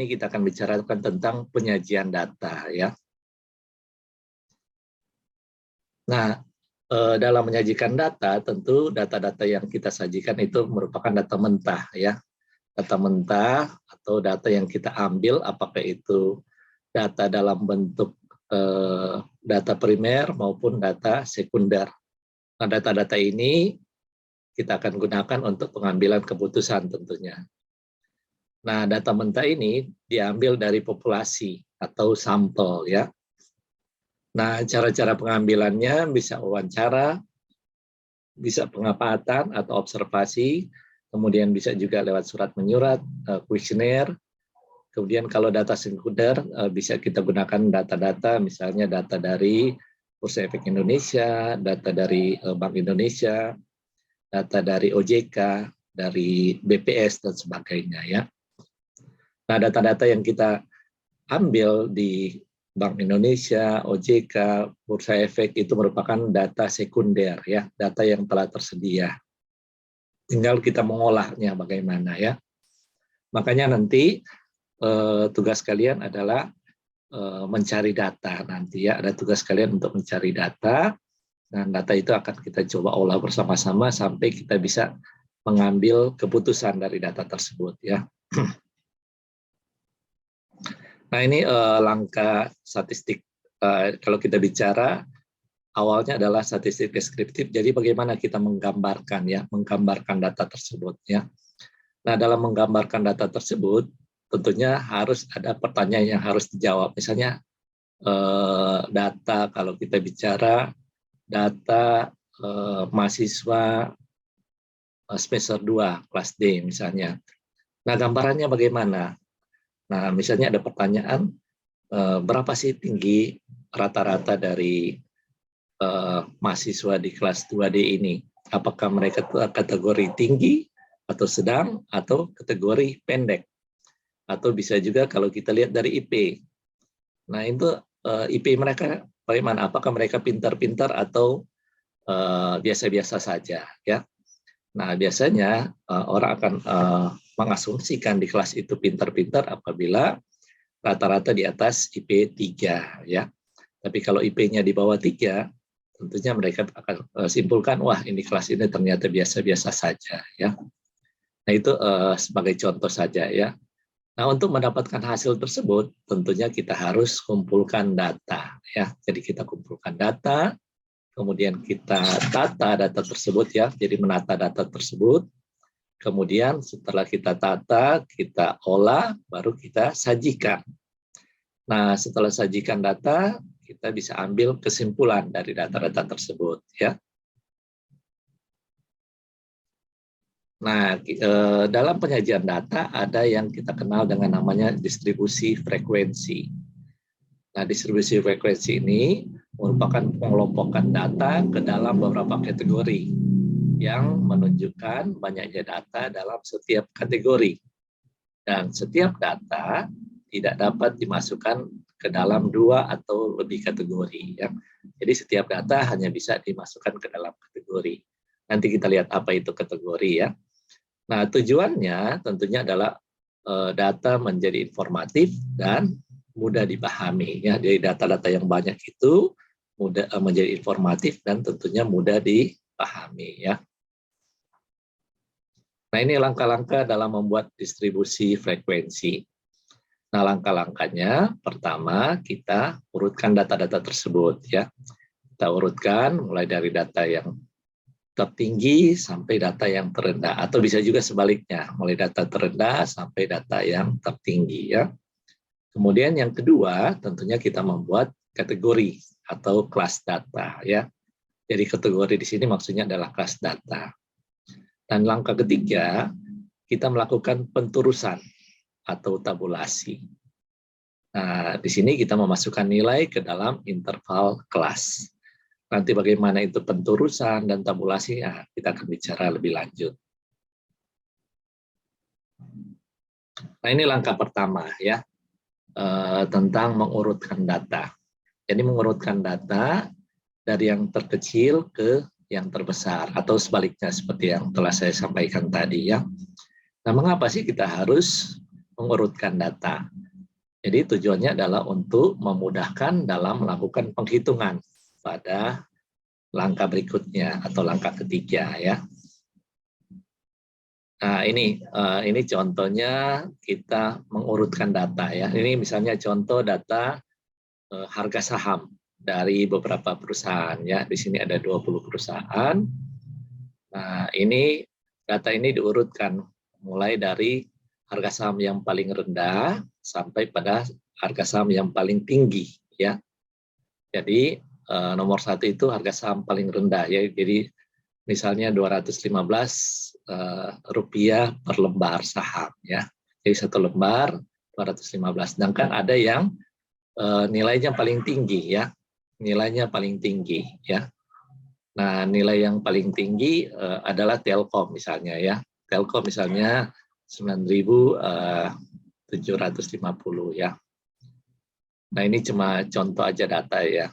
Ini kita akan bicarakan tentang penyajian data ya. Nah, dalam menyajikan data, tentu data-data yang kita sajikan itu merupakan data mentah ya. Data mentah atau data yang kita ambil, apakah itu data dalam bentuk data primer maupun data sekunder. Nah, data-data ini kita akan gunakan untuk pengambilan keputusan tentunya. Nah, data mentah ini diambil dari populasi atau sampel ya. Nah, cara-cara pengambilannya bisa wawancara, bisa pengamatan atau observasi, kemudian bisa juga lewat surat menyurat, kuesioner. Kemudian kalau data sekunder bisa kita gunakan data-data, misalnya data dari Bursa Efek Indonesia, data dari Bank Indonesia, data dari OJK, dari BPS dan sebagainya ya. Nah, data-data yang kita ambil di Bank Indonesia, OJK, Bursa Efek itu merupakan data sekunder ya, data yang telah tersedia. Tinggal kita mengolahnya bagaimana ya. Makanya nanti tugas kalian adalah mencari data nanti ya, ada tugas kalian untuk mencari data, dan data itu akan kita coba olah bersama-sama sampai kita bisa mengambil keputusan dari data tersebut ya. Nah, ini langkah statistik. Kalau kita bicara awalnya adalah statistik deskriptif. Jadi bagaimana kita menggambarkan ya, menggambarkan data tersebut ya. Nah, dalam menggambarkan data tersebut tentunya harus ada pertanyaan yang harus dijawab. Misalnya data, kalau kita bicara data mahasiswa semester 2 kelas D misalnya. Nah, gambarannya bagaimana? Nah, misalnya ada pertanyaan, berapa sih tinggi rata-rata dari mahasiswa di kelas 2D ini? Apakah mereka kategori tinggi atau sedang atau kategori pendek? Atau bisa juga kalau kita lihat dari IP. Nah, itu IP mereka bagaimana? Apakah mereka pintar-pintar atau biasa-biasa saja ya? Nah, biasanya orang akan mengasumsikan di kelas itu pintar-pintar apabila rata-rata di atas IP 3 ya. Tapi kalau IP-nya di bawah 3, tentunya mereka akan simpulkan, wah ini kelas ini ternyata biasa-biasa saja ya. Nah, itu sebagai contoh saja ya. Nah, untuk mendapatkan hasil tersebut, tentunya kita harus kumpulkan data ya. Jadi kita kumpulkan data, kemudian kita tata data tersebut ya. Jadi menata data tersebut. Kemudian setelah kita tata, kita olah, baru kita sajikan. Nah, setelah sajikan data, kita bisa ambil kesimpulan dari data-data tersebut ya. Nah, dalam penyajian data ada yang kita kenal dengan namanya distribusi frekuensi. Nah, distribusi frekuensi ini merupakan pengelompokan data ke dalam beberapa kategori yang menunjukkan banyaknya data dalam setiap kategori. Dan setiap data tidak dapat dimasukkan ke dalam 2 atau lebih kategori. Ya. Jadi setiap data hanya bisa dimasukkan ke dalam kategori. Nanti kita lihat apa itu kategori ya. Nah, tujuannya tentunya adalah data menjadi informatif dan mudah dipahami. Ya. Jadi data-data yang banyak itu mudah menjadi informatif dan tentunya mudah dipahami. Ya. Nah, ini langkah-langkah dalam membuat distribusi frekuensi. Nah, langkah-langkahnya pertama kita urutkan data-data tersebut. Ya. Kita urutkan mulai dari data yang tertinggi sampai data yang terendah, atau bisa juga sebaliknya, mulai data terendah sampai data yang tertinggi ya. Kemudian yang kedua, tentunya kita membuat kategori atau kelas data ya. Jadi kategori di sini maksudnya adalah kelas data. Dan langkah ketiga, kita melakukan penturusan atau tabulasi. Nah, di sini kita memasukkan nilai ke dalam interval kelas. Nanti bagaimana itu penturusan dan tabulasi, ya, kita akan bicara lebih lanjut. Nah, ini langkah pertama ya, tentang mengurutkan data. Jadi mengurutkan data dari yang terkecil ke yang terbesar, atau sebaliknya seperti yang telah saya sampaikan tadi ya. Nah, mengapa sih kita harus mengurutkan data. Jadi tujuannya adalah untuk memudahkan dalam melakukan penghitungan pada langkah berikutnya atau langkah ketiga ya. Nah ini contohnya kita mengurutkan data ya. Ini misalnya contoh data harga saham dari beberapa perusahaan ya. Di sini ada 20 perusahaan. Nah ini data ini diurutkan mulai dari harga saham yang paling rendah sampai pada harga saham yang paling tinggi ya. Jadi nomor 1 itu harga saham paling rendah ya. Jadi misalnya 215 rupiah per lembar saham ya. Jadi 1 lembar 215. Sedangkan ada yang nilainya paling tinggi ya. Nilainya paling tinggi ya. Nah, nilai yang paling tinggi adalah Telkom misalnya ya. Telkom misalnya 9.750 ya. Nah, ini cuma contoh aja data ya.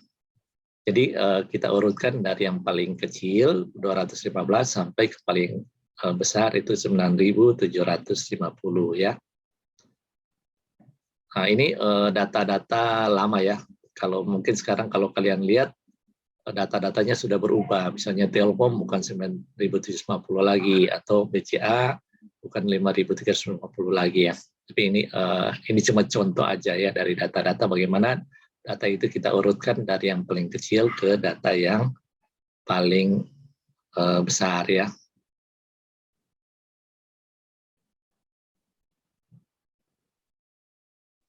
Jadi kita urutkan dari yang paling kecil 215 sampai ke paling besar itu 9.750 ya. Nah, ini data-data lama ya. Kalau mungkin sekarang kalau kalian lihat data-datanya sudah berubah. Misalnya Telkom bukan 9.750 lagi atau BCA bukan 5.350 lagi ya. Tapi ini cuma contoh aja ya dari data-data bagaimana data itu kita urutkan dari yang paling kecil ke data yang paling besar ya.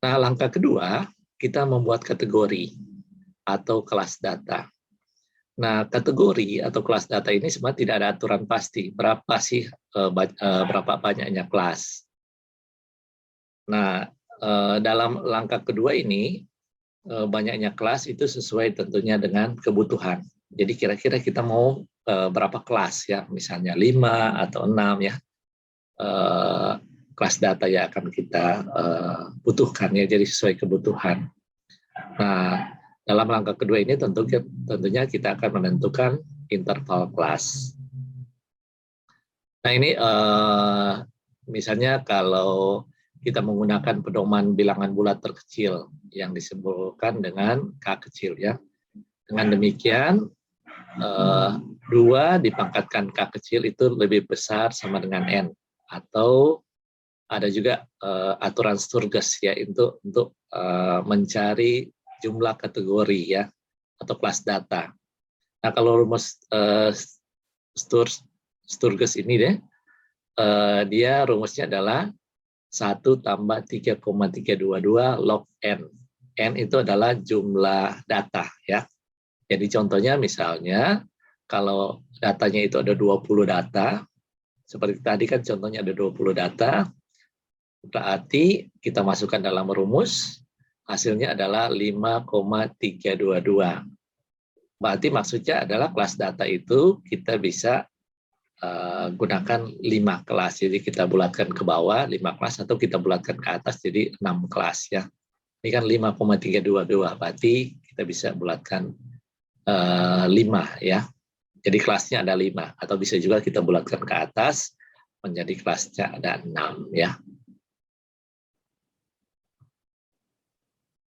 Nah, langkah kedua, kita membuat kategori atau kelas data. Nah, kategori atau kelas data ini sebenarnya tidak ada aturan pasti. Berapa banyaknya kelas. Nah, dalam langkah kedua ini, banyaknya kelas itu sesuai tentunya dengan kebutuhan. Jadi kira-kira kita mau berapa kelas ya, misalnya 5 atau 6 ya. Kelas data yang akan kita butuhkan ya, jadi sesuai kebutuhan. Nah, dalam langkah kedua ini tentunya kita akan menentukan interval kelas. Nah ini misalnya kalau kita menggunakan pedoman bilangan bulat terkecil yang disebutkan dengan K kecil ya. Dengan demikian 2 dipangkatkan K kecil itu lebih besar sama dengan N. Atau ada juga aturan Sturges ya untuk mencari jumlah kategori ya atau kelas data. Nah kalau rumus Sturges ini deh, dia rumusnya adalah 1 tambah 3,322 log N. N itu adalah jumlah data ya. Jadi contohnya misalnya kalau datanya itu ada 20 data, seperti tadi kan contohnya ada 20 data, berarti kita masukkan dalam rumus, hasilnya adalah 5,322. Berarti maksudnya adalah kelas data itu kita bisa gunakan 5 kelas. Jadi kita bulatkan ke bawah 5 kelas atau kita bulatkan ke atas jadi 6 kelas ya. Ini kan 5,322, berarti kita bisa bulatkan 5 ya. Jadi kelasnya ada 5 atau bisa juga kita bulatkan ke atas menjadi kelasnya ada 6 ya.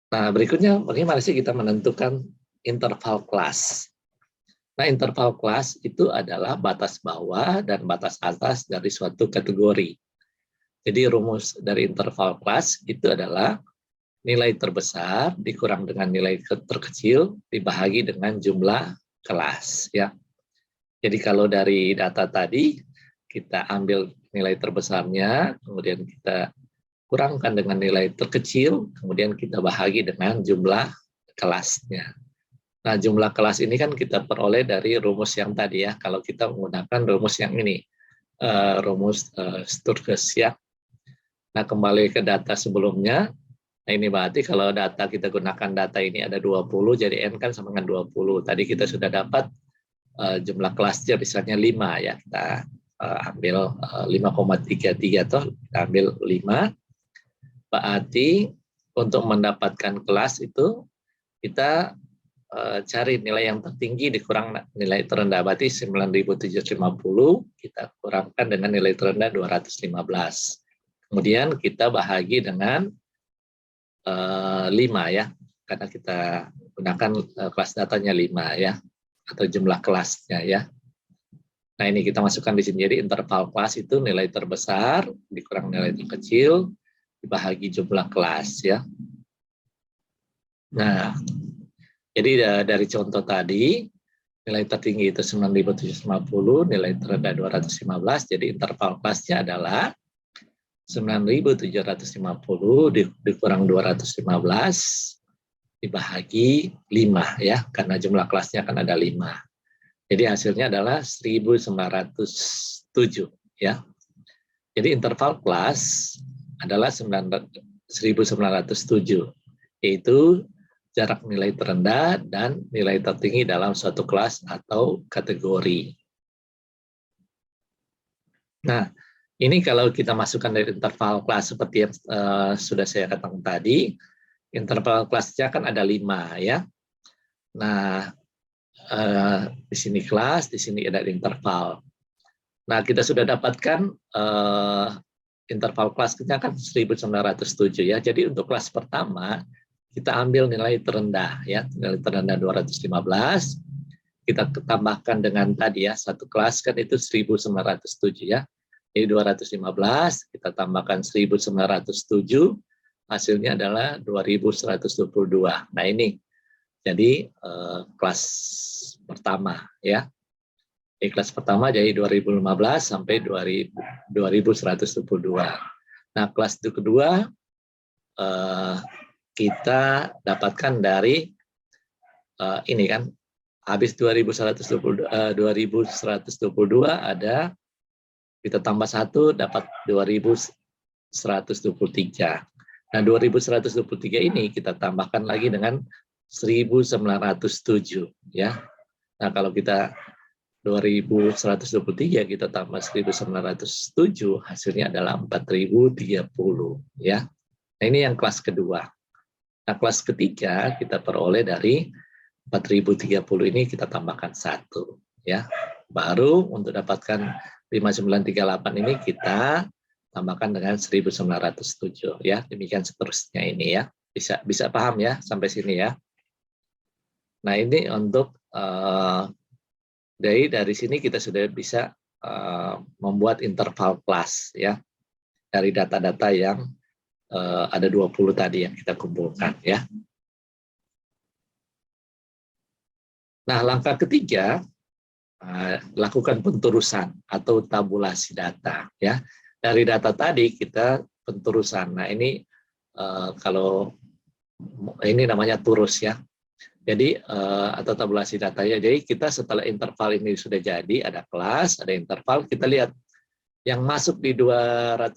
Nah, berikutnya bagaimana sih kita menentukan interval kelas? Nah, interval kelas itu adalah batas bawah dan batas atas dari suatu kategori. Jadi rumus dari interval kelas itu adalah nilai terbesar dikurang dengan nilai terkecil dibahagi dengan jumlah kelas ya. Jadi kalau dari data tadi kita ambil nilai terbesarnya, kemudian kita kurangkan dengan nilai terkecil, kemudian kita bahagi dengan jumlah kelasnya. Nah, jumlah kelas ini kan kita peroleh dari rumus yang tadi ya. Kalau kita menggunakan rumus yang ini, rumus Sturges ya. Nah, kembali ke data sebelumnya. Nah, ini berarti kalau data kita gunakan data ini ada 20, jadi N kan sama dengan 20. Tadi kita sudah dapat jumlah kelasnya misalnya 5 ya. Kita ambil 5,33 atau kita ambil 5. Berarti untuk mendapatkan kelas itu kita cari nilai yang tertinggi dikurang nilai terendah. Berarti 9.750 kita kurangkan dengan nilai terendah 215. Kemudian kita bahagi dengan 5 ya, karena kita gunakan kelas datanya 5 ya, atau jumlah kelasnya ya. Nah ini kita masukkan di sini, jadi interval kelas itu nilai terbesar dikurang nilai terkecil dibahagi jumlah kelas ya. Nah, jadi dari contoh tadi, nilai tertinggi itu 9.750, nilai terendah 215, jadi interval kelasnya adalah 9.750 dikurang 215 dibahagi 5 ya, karena jumlah kelasnya akan ada 5. Jadi hasilnya adalah 1907 ya. Jadi interval kelas adalah 1907, yaitu jarak nilai terendah dan nilai tertinggi dalam suatu kelas atau kategori. Nah, ini kalau kita masukkan dari interval kelas seperti yang sudah saya katakan tadi, interval kelasnya kan ada 5 ya. Nah, di sini kelas, di sini ada interval. Nah, kita sudah dapatkan interval kelasnya kan 1907 ya. Jadi untuk kelas pertama kita ambil nilai terendah ya, nilai terendah 215. Kita tambahkan dengan tadi ya, satu kelas kan itu 1907 ya. Jadi 215 kita tambahkan 1907, hasilnya adalah 2122. Nah, ini jadi kelas pertama ya. Di kelas pertama jadi 2015 sampai 2122. Nah, kelas kedua kita dapatkan dari ini kan, habis 2122 ada, kita tambah 1 dapat 2123. Nah, 2123 ini kita tambahkan lagi dengan 1907 ya. Nah, kalau kita 2123 kita tambah 1907, hasilnya adalah 4030 ya. Nah, ini yang kelas kedua. Nah, kelas ketiga kita peroleh dari 4030 ini kita tambahkan 1 ya. Baru untuk dapatkan 5938 ini kita tambahkan dengan 1907 ya. Demikian seterusnya ini ya. Bisa paham ya sampai sini ya. Nah, ini untuk dari sini kita sudah bisa membuat interval kelas ya, dari data-data yang ada 20 tadi yang kita kumpulkan ya. Nah, langkah ketiga, lakukan penturusan atau tabulasi data ya. Dari data tadi kita penturusan. Nah, ini kalau ini namanya turus ya. Jadi atau tabulasi data ya. Jadi kita setelah interval ini sudah jadi, ada kelas, ada interval, kita lihat yang masuk di 215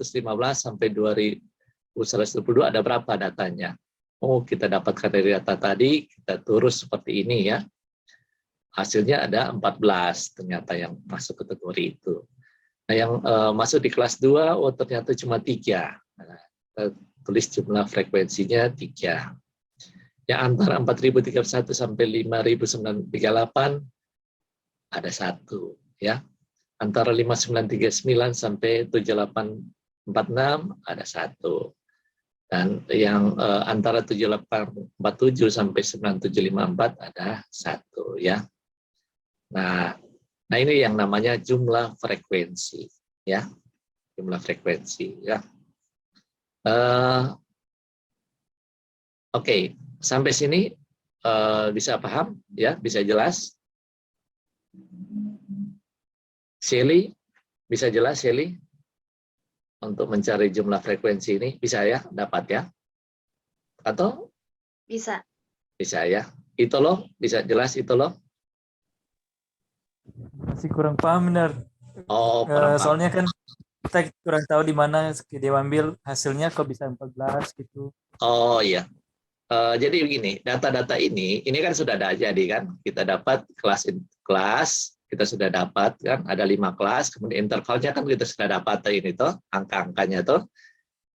sampai 2122 ada berapa datanya. Oh, kita dapatkan dari data tadi, kita turus seperti ini ya. Hasilnya ada 14 ternyata yang masuk kategori itu. Nah, yang masuk di kelas 2, oh ternyata cuma 3. Nah, kita tulis jumlah frekuensinya 3. Yang antara 4031 sampai 5938 ada 1 ya. Antara 5939 sampai 7846 ada 1. Dan yang antara 7847 sampai 9754 ada 1 ya. Nah, ini yang namanya jumlah frekuensi ya. Jumlah frekuensi ya. Oke. Sampai sini bisa paham ya, bisa jelas? Shelly, bisa jelas Shelly? Untuk mencari jumlah frekuensi ini bisa ya, dapat ya? Atau? Bisa. Bisa ya. Itu loh, bisa jelas itu loh? Masih kurang paham benar. Oh, kurang paham. Soalnya kan kita kurang tahu di mana dia ambil hasilnya kok bisa 14 gitu. Oh iya. Jadi begini, data-data ini kan sudah ada jadi kan, kita dapat kelas, kita sudah dapat kan, ada 5 kelas, kemudian intervalnya kan kita sudah dapat ini tuh, angka-angkanya tuh.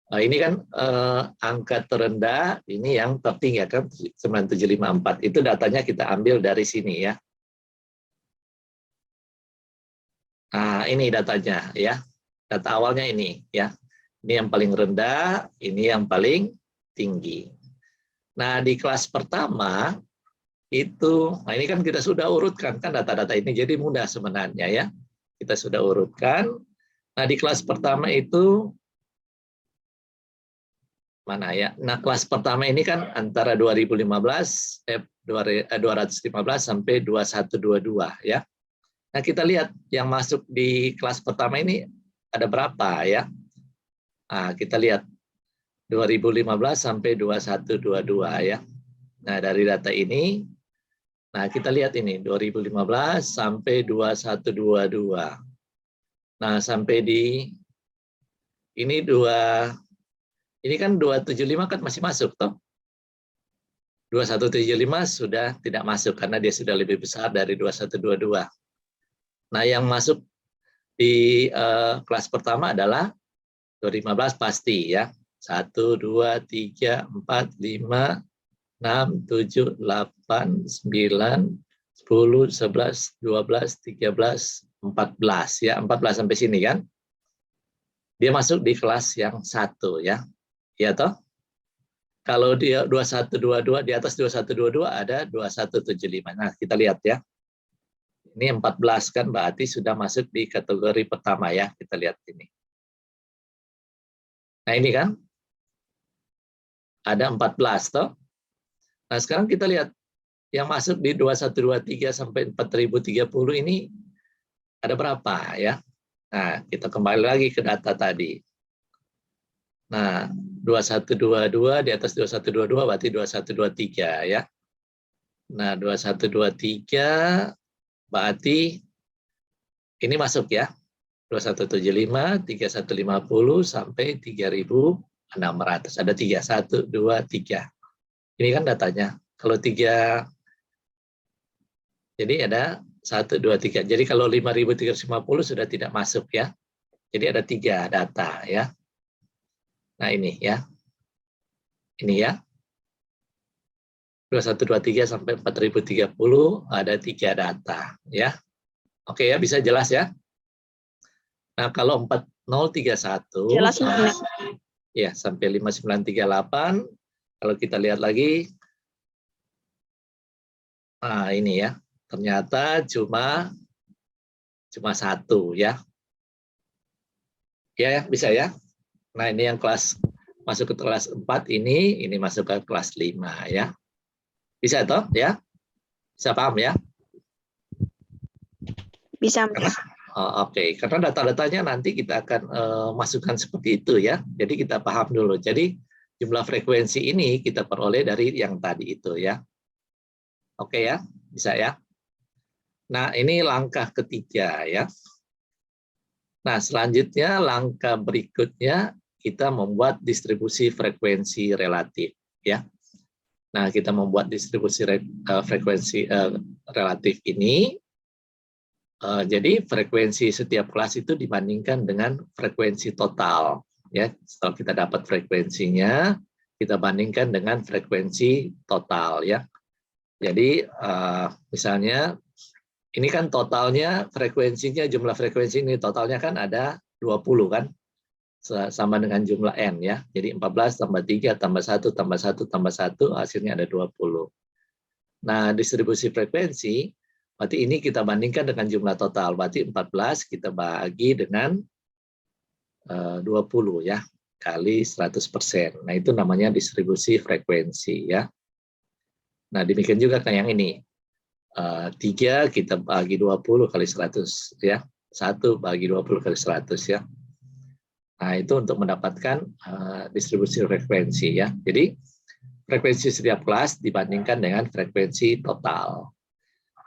Ini kan angka terendah, ini yang tertinggi ya kan, 9754, itu datanya kita ambil dari sini ya. Nah, ini datanya ya, data awalnya ini ya. Ini yang paling rendah, ini yang paling tinggi. Nah, di kelas pertama itu, nah ini kan kita sudah urutkan kan data-data ini, jadi mudah sebenarnya ya. Kita sudah urutkan. Nah, di kelas pertama itu mana ya? Nah, kelas pertama ini kan antara 215 sampai 2122 ya. Nah, kita lihat yang masuk di kelas pertama ini ada berapa ya? Nah, kita lihat 2015 sampai 2122 ya. Nah, dari data ini, nah kita lihat ini 2015 sampai 2122. Nah, sampai di ini ini kan 275 kan masih masuk toh. 2175 sudah tidak masuk karena dia sudah lebih besar dari 2122. Nah, yang masuk di kelas pertama adalah 2015 pasti ya. 1, 2, 3, 4, 5, 6, 7, 8, 9, 10, 11, 12, 13, 14 ya. 14 sampai sini kan. Dia masuk di kelas yang 1 ya. Ya toh? Kalau dia 2122 di atas 2122 ada 2175. Nah, kita lihat ya. Ini 14 kan berarti sudah masuk di kategori pertama ya. Kita lihat ini. Nah, ini kan ada 14 toh. Nah, sekarang kita lihat yang masuk di 2123 sampai 4030 ini ada berapa ya? Nah, kita kembali lagi ke data tadi. Nah, 2122 di atas 2122 berarti 2123 ya. Nah, 2123 berarti ini masuk ya. 2175, 3150 sampai 3600. Ada 3, 1, 2, 3. Ini kan datanya. Kalau 3, jadi ada 1, 2, 3. Jadi kalau 5350 sudah tidak masuk ya. Jadi ada 3 data ya. Nah ini ya. Ini ya. 2123 sampai 4030 ada 3 data ya. Oke ya, bisa jelas ya. Nah, kalau 4031 Jelas, Mas. ya sampai 5938 kalau kita lihat lagi, nah ini ya, ternyata cuma 1 ya. Ya, bisa ya. Nah, ini yang kelas masuk ke kelas 4 ini masuk ke kelas 5 ya. Bisa toh ya? Bisa paham ya? Bisa, Karena Mas. Oke, karena data-datanya nanti kita akan masukkan seperti itu ya. Jadi kita paham dulu. Jadi jumlah frekuensi ini kita peroleh dari yang tadi itu ya. Oke ya, bisa ya. Nah, ini langkah ketiga ya. Nah, selanjutnya langkah berikutnya kita membuat distribusi frekuensi relatif ya. Nah, kita membuat distribusi frekuensi relatif ini. Jadi frekuensi setiap kelas itu dibandingkan dengan frekuensi total. Ya, setelah kita dapat frekuensinya, kita bandingkan dengan frekuensi total. Ya, jadi misalnya ini kan totalnya frekuensinya, jumlah frekuensi ini totalnya kan ada 20 kan, sama dengan jumlah n ya. Jadi 14 tambah 3 tambah 1 tambah 1 tambah 1 hasilnya ada 20. Nah, distribusi frekuensi berarti ini kita bandingkan dengan jumlah total. Berarti 14 kita bagi dengan 20 ya, kali 100%. Nah, itu namanya distribusi frekuensi ya. Nah, demikian juga kayak yang ini. 3 kita bagi 20 kali 100 ya. 1 bagi 20 kali 100 ya. Nah, itu untuk mendapatkan distribusi frekuensi ya. Jadi, frekuensi setiap kelas dibandingkan dengan frekuensi total.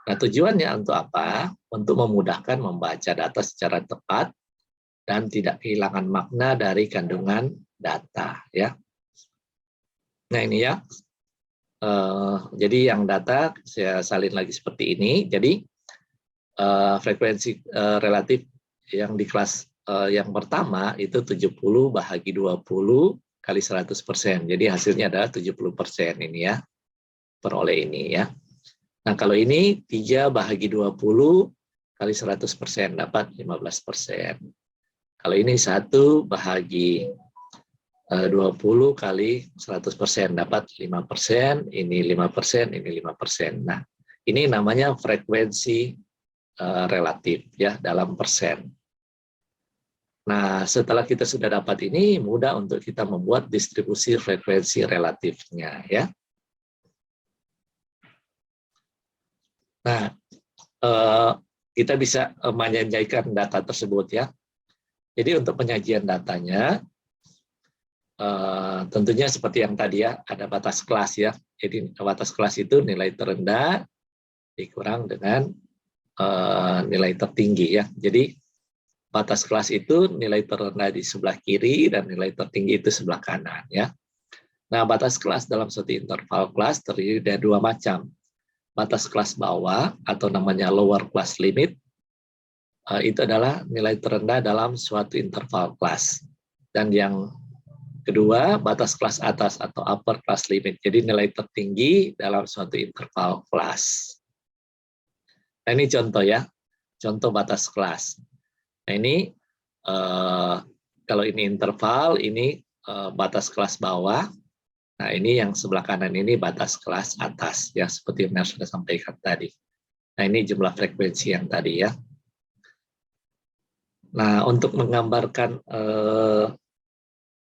Nah, tujuannya untuk apa? Untuk memudahkan membaca data secara tepat dan tidak kehilangan makna dari kandungan data. Ya. Nah, ini ya. Jadi yang data saya salin lagi seperti ini. Jadi frekuensi relatif yang di kelas yang pertama itu 70 bahagi 20 kali 100%. Jadi hasilnya adalah 70% ini ya. Peroleh ini ya. Nah, kalau ini 3 bahagi 20 kali 100% dapat 15%. Kalau ini 1 bahagi 20 kali 100% dapat 5%, ini 5%, ini 5%. Nah, ini namanya frekuensi relatif ya dalam persen. Nah, setelah kita sudah dapat ini, mudah untuk kita membuat distribusi frekuensi relatifnya ya. Nah, kita bisa menyajikan data tersebut ya. Jadi untuk penyajian datanya, tentunya seperti yang tadi ya, ada batas kelas ya. Jadi batas kelas itu nilai terendah dikurang dengan nilai tertinggi ya. Jadi batas kelas itu nilai terendah di sebelah kiri dan nilai tertinggi itu sebelah kanan ya. Nah, batas kelas dalam suatu interval kelas terdiri dari dua macam. Batas kelas bawah atau namanya lower class limit itu adalah nilai terendah dalam suatu interval kelas. Dan yang kedua, batas kelas atas atau upper class limit. Jadi nilai tertinggi dalam suatu interval kelas. Nah, ini contoh ya. Contoh batas kelas. Nah, ini kalau ini interval, ini batas kelas bawah. Nah, ini yang sebelah kanan ini batas kelas atas, ya seperti yang sudah sampaikan tadi. Nah, ini jumlah frekuensi yang tadi ya. Nah, untuk menggambarkan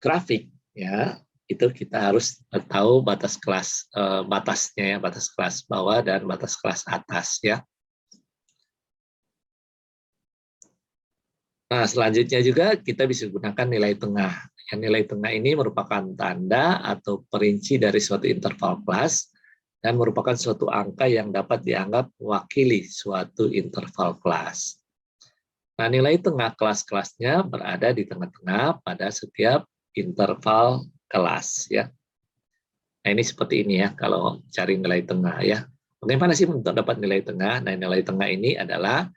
grafik, ya itu kita harus tahu batas kelas batasnya ya, batas kelas bawah dan batas kelas atas ya. Nah, selanjutnya juga kita bisa gunakan nilai tengah. Yang nilai tengah ini merupakan tanda atau perinci dari suatu interval kelas dan merupakan suatu angka yang dapat dianggap mewakili suatu interval kelas. Nah, nilai tengah kelas-kelasnya berada di tengah-tengah pada setiap interval kelas ya. Nah, ini seperti ini ya kalau cari nilai tengah ya. Bagaimana sih untuk dapat nilai tengah? Nah, nilai tengah ini adalah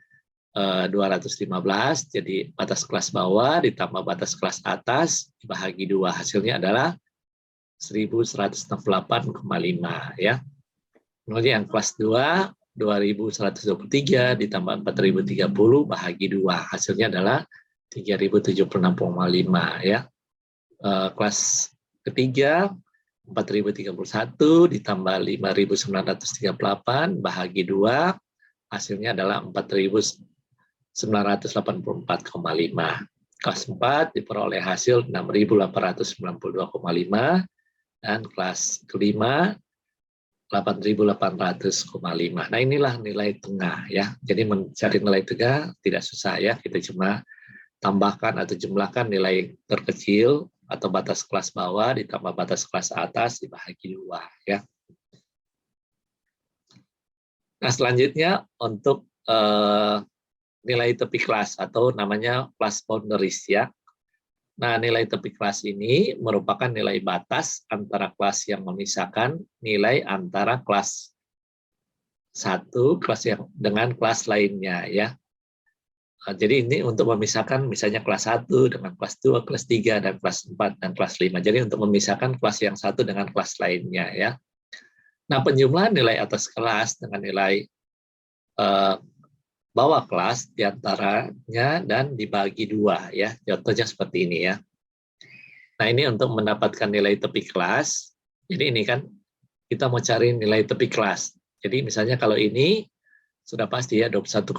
215, jadi batas kelas bawah ditambah batas kelas atas dibagi 2, hasilnya adalah 1168,5 ya. Kemudian yang kelas 2 2123 ditambah 4030 bahagi 2, hasilnya adalah 3076,5 ya. Kelas ketiga 4031 ditambah 5938 bahagi 2, hasilnya adalah 4984,5. Kelas 4 diperoleh hasil 6892,5 dan kelas kelima 8800,5. Nah, inilah nilai tengah ya. Jadi mencari nilai tengah tidak susah ya. Kita cuma tambahkan atau jumlahkan nilai terkecil atau batas kelas bawah ditambah batas kelas atas dibagi 2 ya. Nah, selanjutnya untuk nilai tepi kelas atau namanya class boundaries ya. Nah, nilai tepi kelas ini merupakan nilai batas antara kelas yang memisahkan nilai antara kelas 1 kelas yang dengan kelas lainnya ya. Jadi ini untuk memisahkan misalnya kelas 1 dengan kelas 2, kelas 3 dan kelas 4 dan kelas 5. Jadi untuk memisahkan kelas yang satu dengan kelas lainnya ya. Nah, penjumlahan nilai atas kelas dengan nilai bawah kelas diantaranya dan dibagi 2 ya. Contohnya seperti ini ya. Nah, ini untuk mendapatkan nilai tepi kelas. Jadi ini kan kita mau cari nilai tepi kelas. Jadi misalnya kalau ini sudah pasti ya 21,5,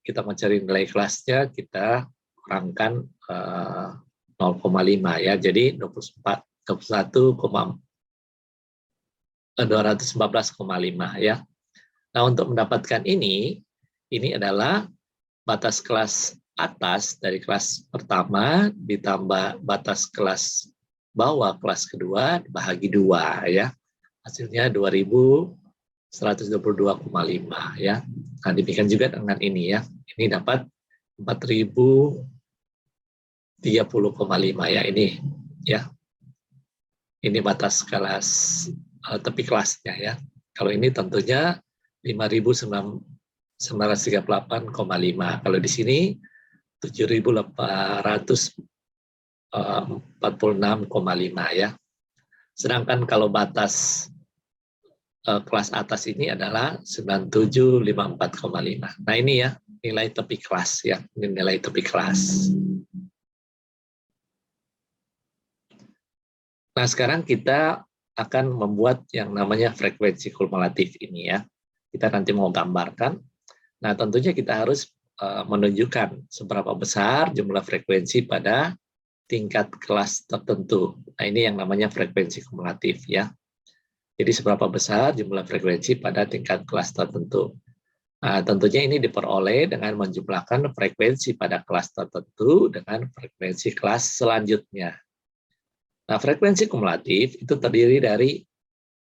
kita mau cari nilai kelasnya, kita kurangkan 0,5 ya. Jadi 214,5 ya. Nah, untuk mendapatkan ini adalah batas kelas atas dari kelas pertama ditambah batas kelas bawah kelas kedua dibagi 2 ya. Hasilnya 2122,5 ya. Nah, demikian juga dengan ini ya. Ini dapat 4030,5 ya ini ya. Ini batas kelas tepi kelasnya ya. Kalau ini tentunya 5.938,5. Kalau di sini 7.846,5 ya. Sedangkan kalau batas kelas atas ini adalah 9754,5. Nah, ini ya nilai tepi kelas ya, ini nilai tepi kelas. Nah, sekarang kita akan membuat yang namanya frekuensi kumulatif ini ya. Kita nanti mau gambarkan. Nah, tentunya kita harus menunjukkan seberapa besar jumlah frekuensi pada tingkat kelas tertentu. Nah, ini yang namanya frekuensi kumulatif ya. Jadi seberapa besar jumlah frekuensi pada tingkat kelas tertentu. Nah, tentunya ini diperoleh dengan menjumlahkan frekuensi pada kelas tertentu dengan frekuensi kelas selanjutnya. Nah, frekuensi kumulatif itu terdiri dari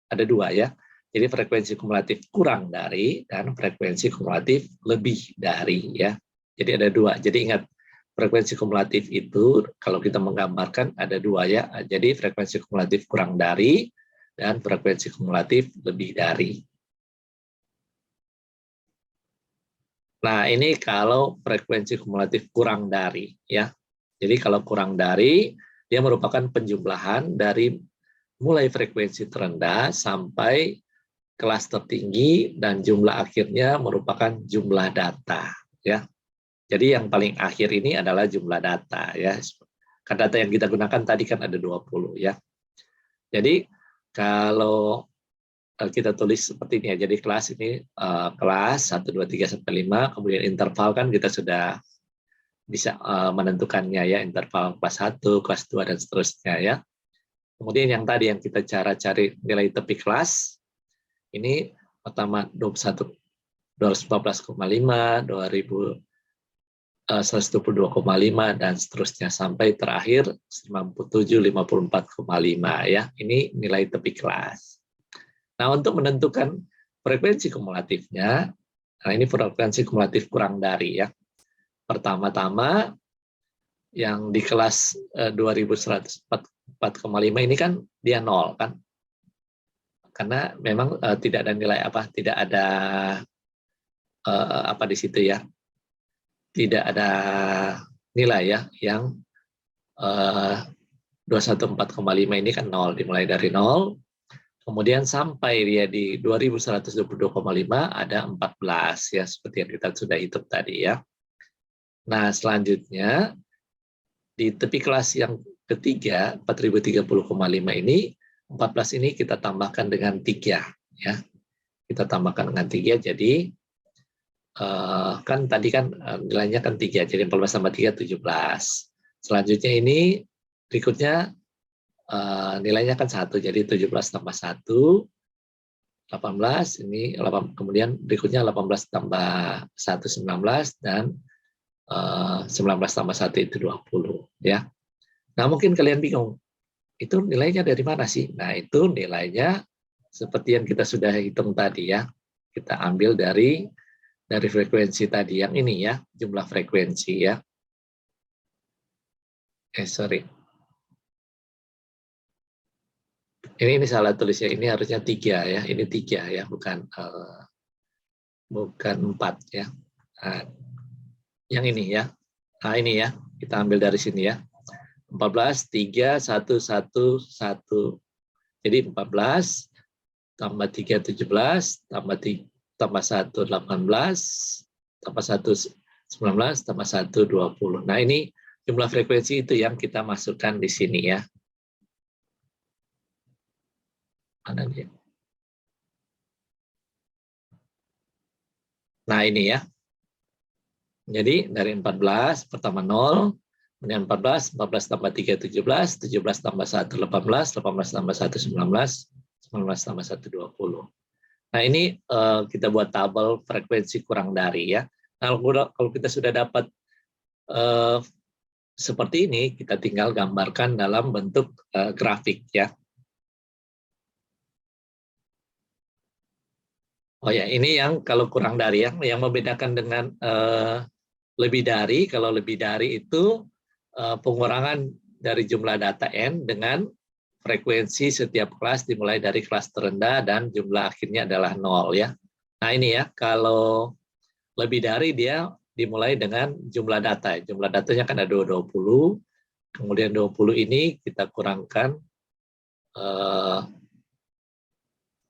ada dua ya. Jadi frekuensi kumulatif kurang dari dan frekuensi kumulatif lebih dari ya. Jadi ada dua. Jadi ingat frekuensi kumulatif itu kalau kita menggambarkan ada dua ya. Jadi frekuensi kumulatif kurang dari dan frekuensi kumulatif lebih dari. Nah, ini kalau frekuensi kumulatif kurang dari ya. Jadi kalau kurang dari dia merupakan penjumlahan dari mulai frekuensi terendah sampai kelas tertinggi dan jumlah akhirnya merupakan jumlah data ya. Jadi yang paling akhir ini adalah jumlah data ya. Karena data yang kita gunakan tadi kan ada 20 ya. Jadi kalau kita tulis seperti ini ya. Jadi kelas ini kelas 1 2 3 sampai 5, kemudian interval kan kita sudah bisa menentukannya ya, interval kelas 1, kelas 2 dan seterusnya ya. Kemudian yang tadi yang kita cara cari nilai tepi kelas ini pertama 21 214,5, 122,5 dan seterusnya sampai terakhir 97 54,5 ya. Ini nilai tepi kelas. Nah, untuk menentukan frekuensi kumulatifnya, nah ini frekuensi kumulatif kurang dari ya. Pertama-tama yang di kelas 2104,5 ini kan dia 0 kan. Karena memang tidak ada nilai apa, tidak ada apa di situ ya. Tidak ada nilai ya yang 214,5 ini kan 0, dimulai dari 0, kemudian sampai dia di 2122,5 ada 14 ya, seperti yang kita sudah hitung tadi ya. Nah, selanjutnya di tepi kelas yang ketiga 4030,5 ini 14 ini kita tambahkan dengan 3 ya. Kita tambahkan dengan 3 jadi kan tadi kan nilainya kan 3, jadi 14 tambah 3 17. Selanjutnya ini berikutnya nilainya kan 1, jadi 17 tambah 1 18, ini kemudian berikutnya 18 tambah 1 19 dan 19 tambah 1 itu 20 ya. Nah, mungkin kalian bingung, itu nilainya dari mana sih? Nah, itu nilainya seperti yang kita sudah hitung tadi ya. Kita ambil dari frekuensi tadi yang ini ya, jumlah frekuensi ya. Sorry. Ini salah tulisnya, ini harusnya 3 ya, ini 3 ya, bukan 4 ya. Nah, yang ini ya. Nah, ini ya, kita ambil dari sini ya. 14 3 1 1 1. Jadi 14 tambah 3 17 tambah 1 18 tambah 1 19 tambah 1 20. Nah, ini jumlah frekuensi itu yang kita masukkan di sini ya. Mana dia? Nah, ini ya. Jadi dari 14 pertama 0, kemudian 14 tambah 3 17, 17 tambah 1 18, 18 tambah 1 19, 19 tambah 1 20. Nah, ini kita buat tabel frekuensi kurang dari ya. Nah, kalau kita sudah dapat seperti ini, kita tinggal gambarkan dalam bentuk grafik ya. Oh ya, ini yang kalau kurang dari yang membedakan dengan lebih dari. Kalau lebih dari itu pengurangan dari jumlah data n dengan frekuensi setiap kelas dimulai dari kelas terendah dan jumlah akhirnya adalah 0 ya. Nah, ini ya, kalau lebih dari dia dimulai dengan jumlah data. Jumlah datanya kan ada 20, kemudian 20 ini kita kurangkan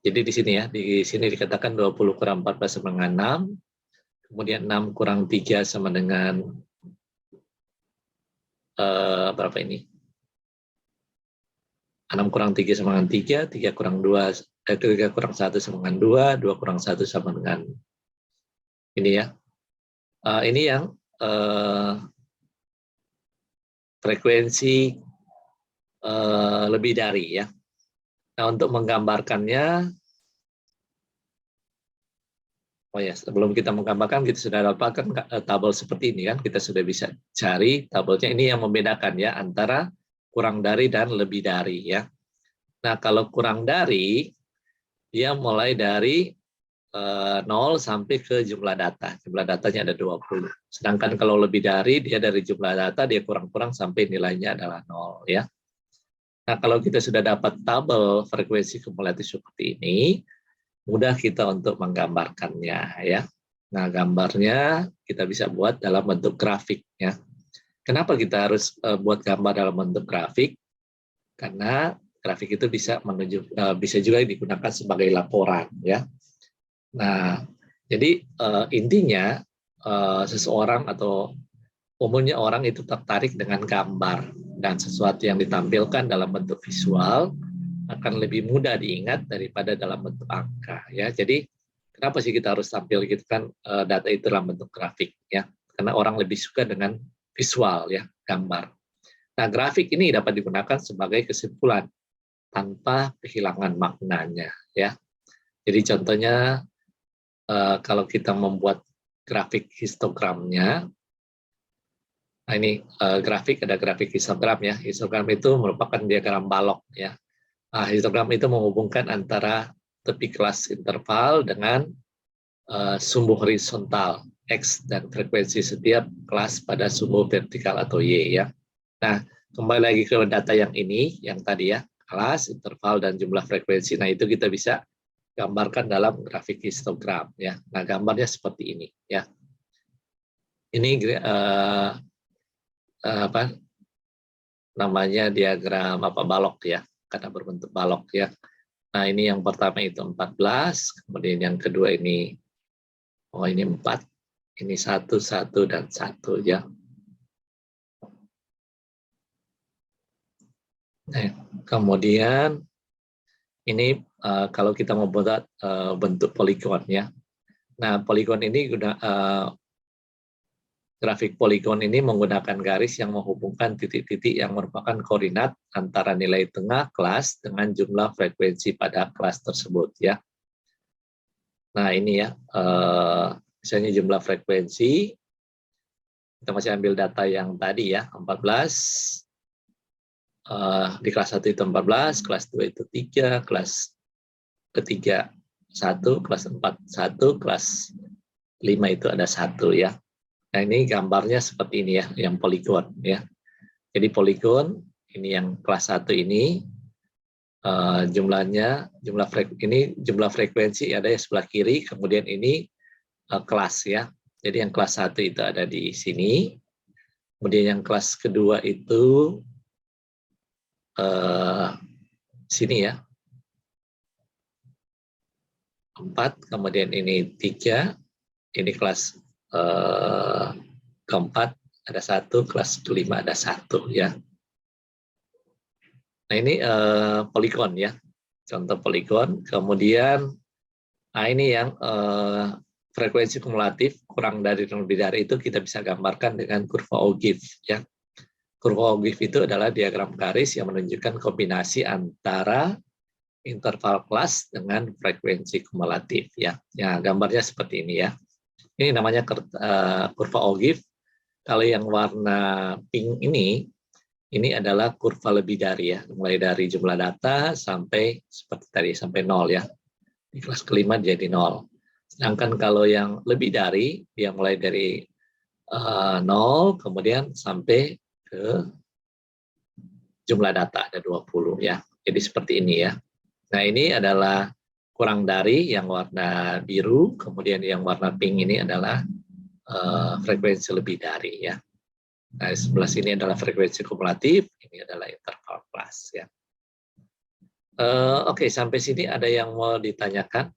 jadi di sini ya, di sini dikatakan 20 kurang 14 sama dengan 6, kemudian 6 kurang 3 sama dengan berapa ini? 6 kurang 3 sama dengan 3, 3 kurang 2, 3 kurang 1 sama dengan 2, 2 kurang 1 sama dengan ini ya. Ini yang frekuensi lebih dari ya. Nah, untuk menggambarkannya, oh ya, sebelum kita menggambarkan, kita sudah dapatkan tabel seperti ini kan, kita sudah bisa cari tabelnya. Ini yang membedakan ya antara kurang dari dan lebih dari ya. Nah, kalau kurang dari, dia mulai dari 0 sampai ke jumlah data. Jumlah datanya ada 20. Sedangkan kalau lebih dari, dia dari jumlah data, dia kurang-kurang sampai nilainya adalah 0 ya. Nah, kalau kita sudah dapat tabel frekuensi kumulatif seperti ini, mudah kita untuk menggambarkannya ya. Nah, gambarnya kita bisa buat dalam bentuk grafik ya. Kenapa kita harus buat gambar dalam bentuk grafik? Karena grafik itu bisa juga digunakan sebagai laporan ya. Nah, jadi intinya seseorang atau umumnya orang itu tertarik dengan gambar dan sesuatu yang ditampilkan dalam bentuk visual akan lebih mudah diingat daripada dalam bentuk angka ya. Jadi kenapa sih kita harus tampil gitu kan data itu dalam bentuk grafik ya? Karena orang lebih suka dengan visual ya, gambar. Nah, grafik ini dapat digunakan sebagai kesimpulan tanpa kehilangan maknanya ya. Jadi contohnya kalau kita membuat grafik histogramnya, nah ini grafik, ada grafik histogram ya. Histogram itu merupakan diagram balok ya. Nah, histogram itu menghubungkan antara tepi kelas interval dengan sumbu horizontal X dan frekuensi setiap kelas pada sumbu vertikal atau Y ya. Nah, kembali lagi ke data yang ini, yang tadi ya, kelas, interval, dan jumlah frekuensi. Nah, itu kita bisa gambarkan dalam grafik histogram ya. Nah, gambarnya seperti ini ya. Ini apa namanya diagram balok ya, karena berbentuk balok ya. Nah, ini yang pertama itu 14, kemudian yang kedua ini ini 4, ini 1, 1 dan 1 ya. Nah, kemudian ini kalau kita membuat bentuk poligon ya. Nah, poligon ini grafik poligon ini menggunakan garis yang menghubungkan titik-titik yang merupakan koordinat antara nilai tengah kelas dengan jumlah frekuensi pada kelas tersebut ya. Nah, ini ya, misalnya jumlah frekuensi, kita masih ambil data yang tadi ya, 14. Di kelas 1 itu 14, kelas 2 itu 3, kelas ketiga 1, kelas 4 1, kelas 5 itu ada 1 ya. Nah, ini gambarnya seperti ini ya, yang poligon ya. Jadi poligon ini yang kelas 1 ini jumlah frekuensi ada di sebelah kiri, kemudian ini kelas ya. Jadi yang kelas 1 itu ada di sini. Kemudian yang kelas kedua itu sini ya, 4, kemudian ini 3, ini kelas keempat ada 1, kelas kelima ada 1 ya. Nah, ini poligon ya, contoh poligon. Kemudian ini yang frekuensi kumulatif kurang dari dan lebih dari itu kita bisa gambarkan dengan kurva Ogive ya. Kurva Ogive itu adalah diagram garis yang menunjukkan kombinasi antara interval kelas dengan frekuensi kumulatif ya. Ya, gambarnya seperti ini ya. Ini namanya kurva Ogive. Kalau yang warna pink ini adalah kurva lebih dari ya, mulai dari jumlah data sampai seperti tadi sampai 0 ya. Di kelas kelima jadi 0. Sedangkan kalau yang lebih dari, dia mulai dari 0 kemudian sampai ke jumlah data ada 20 ya. Jadi seperti ini ya. Nah, ini adalah kurang dari yang warna biru, kemudian yang warna pink ini adalah frekuensi lebih dari ya. Nah, sebelah sini adalah frekuensi kumulatif, ini adalah interval kelas ya. Oke, sampai sini ada yang mau ditanyakan?